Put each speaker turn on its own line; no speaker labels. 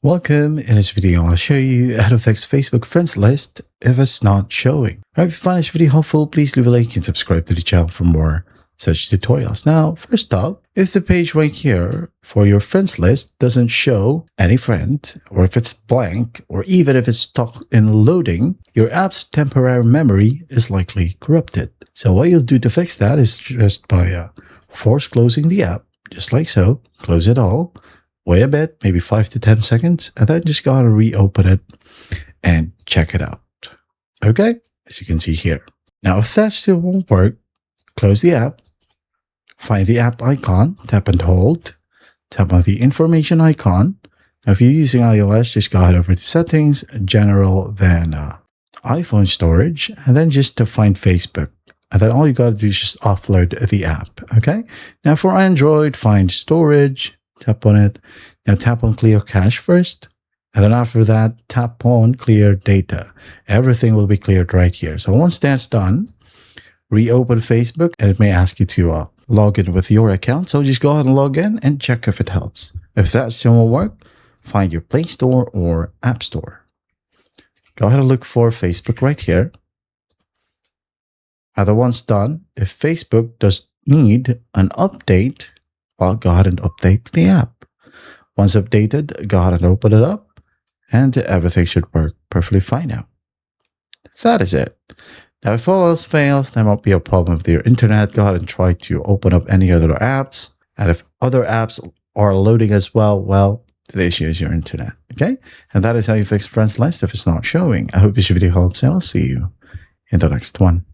Welcome. In this video, I'll show you how to fix Facebook friends list if it's not showing. If you find this video helpful, please leave a like and subscribe to the channel for more such tutorials. Now, first up, if the page right here for your friends list doesn't show any friend, or if it's blank, or even if it's stuck in loading, your app's temporary memory is likely corrupted. So what you'll do to fix that is just by force closing the app, just like so. Close it all. Wait a bit, maybe 5 to 10 seconds, and then just gotta reopen it and check it out. Okay, as you can see here. Now, if that still won't work, close the app, find the app icon, tap and hold, tap on the information icon. Now, if you're using iOS, just go ahead over to settings, general, then iPhone storage, and then just to find Facebook. And then all you gotta do is just offload the app, okay? Now, for Android, find storage, tap on it. Now tap on clear cache first. And then after that, tap on clear data. Everything will be cleared right here. So once that's done, reopen Facebook and it may ask you to log in with your account. So just go ahead and log in and check if it helps. If that still won't work, find your Play Store or App Store. Go ahead and look for Facebook right here. And then once done, if Facebook does need an update, well, go ahead and update the app. Once updated, go ahead and open it up, and everything should work perfectly fine now. That is it. Now, if all else fails, there might be a problem with your internet. Go ahead and try to open up any other apps. And if other apps are loading as well, the issue is your internet. Okay? And that is how you fix friends list if it's not showing. I hope this video helps, and I'll see you in the next one.